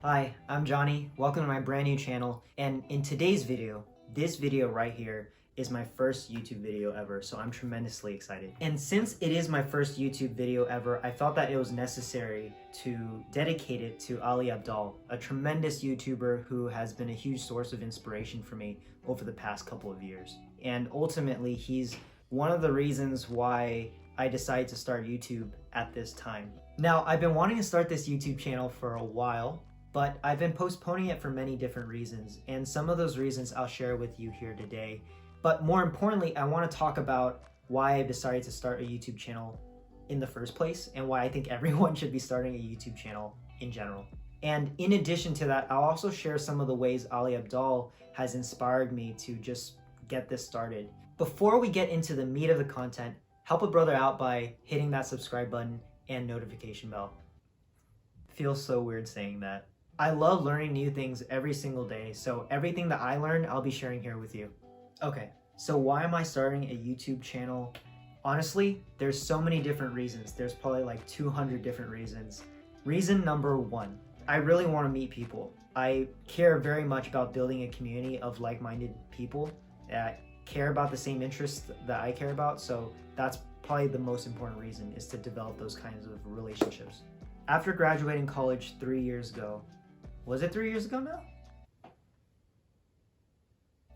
Hi, I'm Johnny. Welcome to my brand new channel. And in today's video, this video right here is my first YouTube video ever, so I'm tremendously excited. And since it is my first YouTube video ever, I felt that it was necessary to dedicate it to Ali Abdaal, a tremendous YouTuber who has been a huge source of inspiration for me over the past couple of years. And ultimately, he's one of the reasons why I decided to start YouTube at this time. Now, I've been wanting to start this YouTube channel for a while, but I've been postponing it for many different reasons, and some of those reasons I'll share with you here today. But more importantly, I want to talk about why I decided to start a YouTube channel in the first place and why I think everyone should be starting a YouTube channel in general. And in addition to that, I'll also share some of the ways Ali Abdaal has inspired me to just get this started. Before we get into the meat of the content, help a brother out by hitting that subscribe button and notification bell. Feels so weird saying that. I love learning new things every single day, so everything that I learn, I'll be sharing here with you. Okay, so why am I starting a YouTube channel? Honestly, there's so many different reasons. There's probably like 200 different reasons. Reason number one, I really want to meet people. I care very much about building a community of like-minded people that care about the same interests that I care about, so that's probably the most important reason, is to develop those kinds of relationships. After graduating college 3 years ago, was it 3 years ago now?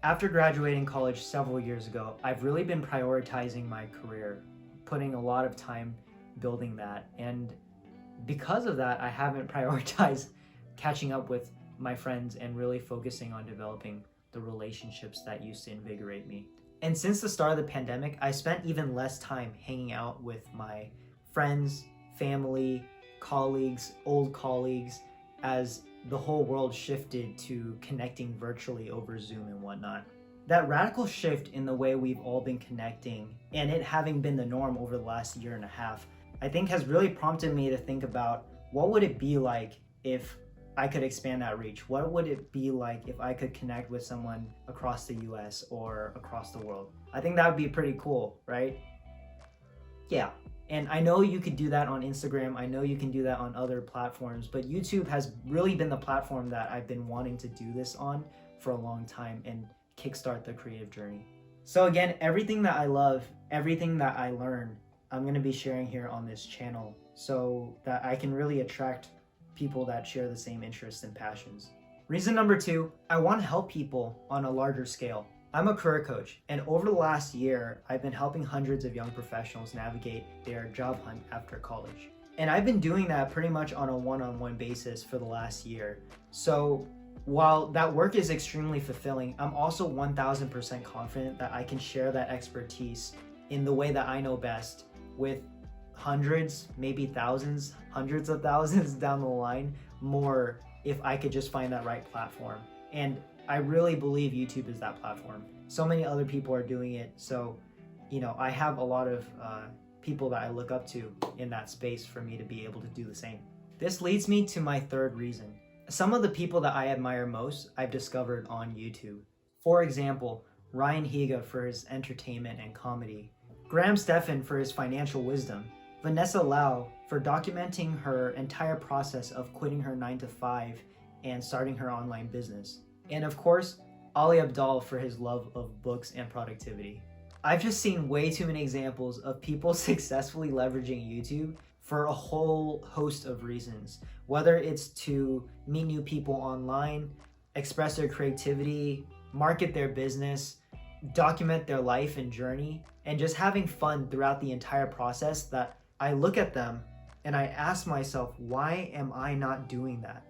After graduating college several years ago, I've really been prioritizing my career, putting a lot of time building that. And because of that, I haven't prioritized catching up with my friends and really focusing on developing the relationships that used to invigorate me. And since the start of the pandemic, I spent even less time hanging out with my friends, family, colleagues, old colleagues, as the whole world shifted to connecting virtually over Zoom and whatnot. That radical shift in the way we've all been connecting, and it having been the norm over the last year and a half, I think has really prompted me to think about what would it be like if I could expand that reach? What would it be like if I could connect with someone across the US or across the world? I think that would be pretty cool, right? Yeah. And I know you could do that on Instagram, I know you can do that on other platforms, but YouTube has really been the platform that I've been wanting to do this on for a long time and kickstart the creative journey. So again, everything that I love, everything that I learn, I'm going to be sharing here on this channel so that I can really attract people that share the same interests and passions. Reason number two, I want to help people on a larger scale. I'm a career coach, and over the last year, I've been helping hundreds of young professionals navigate their job hunt after college. And I've been doing that pretty much on a one-on-one basis for the last year. So while that work is extremely fulfilling, I'm also 1000% confident that I can share that expertise in the way that I know best with hundreds, maybe thousands, hundreds of thousands down the line more if I could just find that right platform. And I really believe YouTube is that platform. So many other people are doing it, so I have a lot of people that I look up to in that space for me to be able to do the same. This leads me to my third reason. Some of the people that I admire most, I've discovered on YouTube. For example, Ryan Higa for his entertainment and comedy, Graham Stephan for his financial wisdom, Vanessa Lau for documenting her entire process of quitting her 9-to-5 and starting her online business. And of course, Ali Abdaal for his love of books and productivity. I've just seen way too many examples of people successfully leveraging YouTube for a whole host of reasons. Whether it's to meet new people online, express their creativity, market their business, document their life and journey, and just having fun throughout the entire process, that I look at them and I ask myself, why am I not doing that?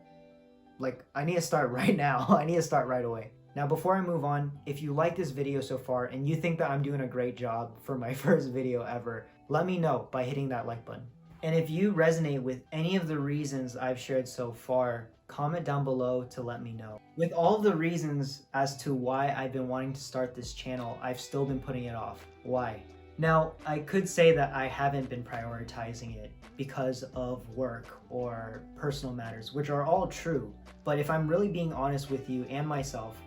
Like, I need to start right now. I need to start right away. Now, before I move on, if you like this video so far and you think that I'm doing a great job for my first video ever, let me know by hitting that like button. And if you resonate with any of the reasons I've shared so far, comment down below to let me know. With all of the reasons as to why I've been wanting to start this channel, I've still been putting it off. Why? Now, I could say that I haven't been prioritizing it because of work or personal matters, which are all true. But if I'm really being honest with you and myself,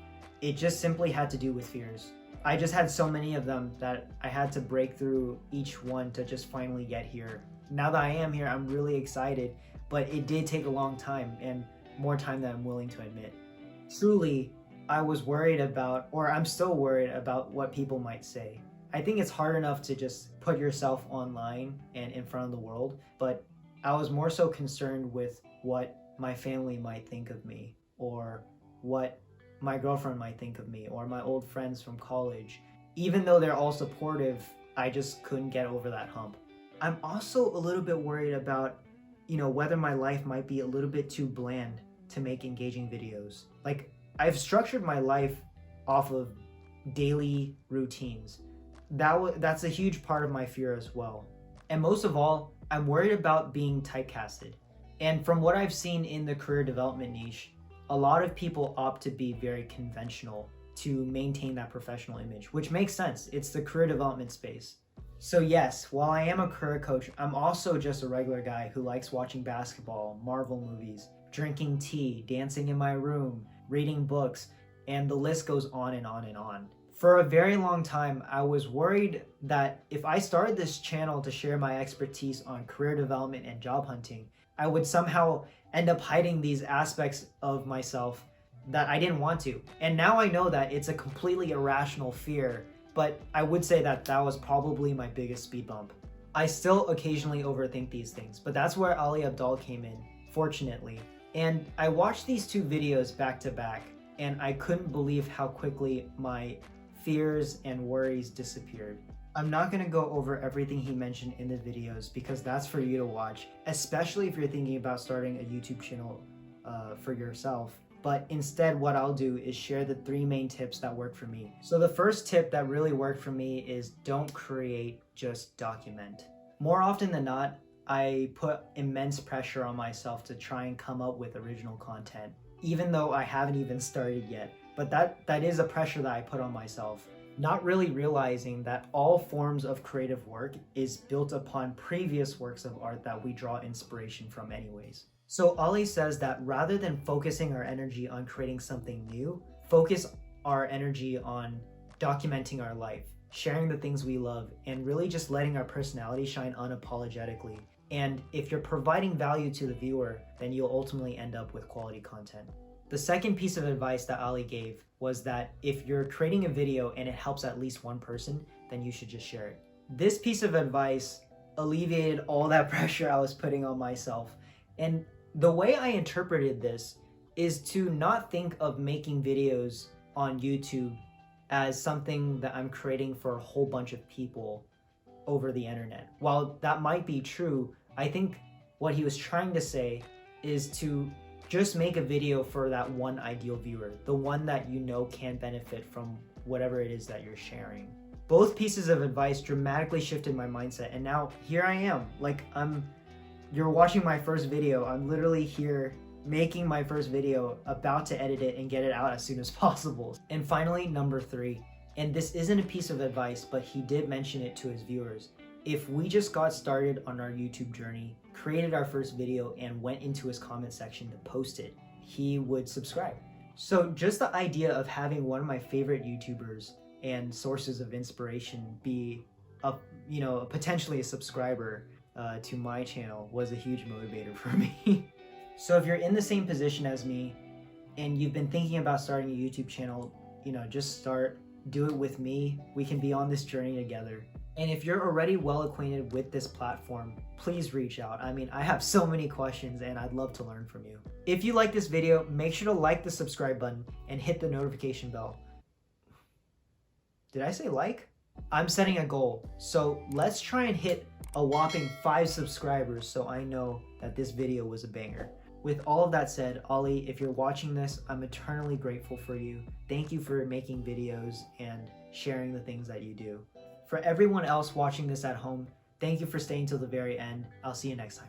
it just simply had to do with fears. I just had so many of them that I had to break through each one to just finally get here. Now that I am here, I'm really excited, but it did take a long time. And more time than I'm willing to admit. Truly, I was worried about, or I'm still worried about what people might say. I think it's hard enough to just put yourself online and in front of the world, but I was more so concerned with what my family might think of me, or what my girlfriend might think of me, or my old friends from college. Even though they're all supportive, I just couldn't get over that hump. I'm also a little bit worried about, whether my life might be a little bit too bland to make engaging videos. Like, I've structured my life off of daily routines. That's a huge part of my fear as well. And most of all, I'm worried about being typecasted. And from what I've seen in the career development niche, a lot of people opt to be very conventional to maintain that professional image, which makes sense. It's the career development space. So yes, while I am a career coach, I'm also just a regular guy who likes watching basketball, Marvel movies, drinking tea, dancing in my room, reading books, and the list goes on and on and on. For a very long time, I was worried that if I started this channel to share my expertise on career development and job hunting, I would somehow end up hiding these aspects of myself that I didn't want to. And now I know that it's a completely irrational fear, but I would say that that was probably my biggest speed bump. I still occasionally overthink these things, but that's where Ali Abdaal came in, fortunately. And I watched these two videos back to back, and I couldn't believe how quickly my fears and worries disappeared. I'm not going to go over everything he mentioned in the videos because that's for you to watch, especially if you're thinking about starting a YouTube channel for yourself. But instead, what I'll do is share the 3 main tips that work for me. So the first tip that really worked for me is don't create, just document. More often than not, I put immense pressure on myself to try and come up with original content, even though I haven't even started yet. But that is a pressure that I put on myself, not really realizing that all forms of creative work is built upon previous works of art that we draw inspiration from anyways. So Ali says that rather than focusing our energy on creating something new, focus our energy on documenting our life, sharing the things we love, and really just letting our personality shine unapologetically. And if you're providing value to the viewer, then you'll ultimately end up with quality content. The second piece of advice that Ali gave was that if you're creating a video and it helps at least one person, then you should just share it. This piece of advice alleviated all that pressure I was putting on myself. And the way I interpreted this is to not think of making videos on YouTube as something that I'm creating for a whole bunch of people over the internet. While that might be true, I think what he was trying to say is to just make a video for that one ideal viewer, the one that you know can benefit from whatever it is that you're sharing. Both pieces of advice dramatically shifted my mindset, and now here I am. Like, you're watching my first video. I'm literally here making my first video, about to edit it and get it out as soon as possible. And finally, number 3, and this isn't a piece of advice, but he did mention it to his viewers. If we just got started on our YouTube journey, created our first video, and went into his comment section to post it, he would subscribe. So just the idea of having one of my favorite YouTubers and sources of inspiration be potentially a subscriber to my channel was a huge motivator for me. So if you're in the same position as me and you've been thinking about starting a YouTube channel, just start, do it with me. We can be on this journey together. And if you're already well acquainted with this platform, please reach out. I mean, I have so many questions and I'd love to learn from you. If you like this video, make sure to like the subscribe button and hit the notification bell. Did I say like? I'm setting a goal, so let's try and hit a whopping 5 subscribers so I know that this video was a banger. With all of that said, Ali, if you're watching this, I'm eternally grateful for you. Thank you for making videos and sharing the things that you do. For everyone else watching this at home, thank you for staying till the very end. I'll see you next time.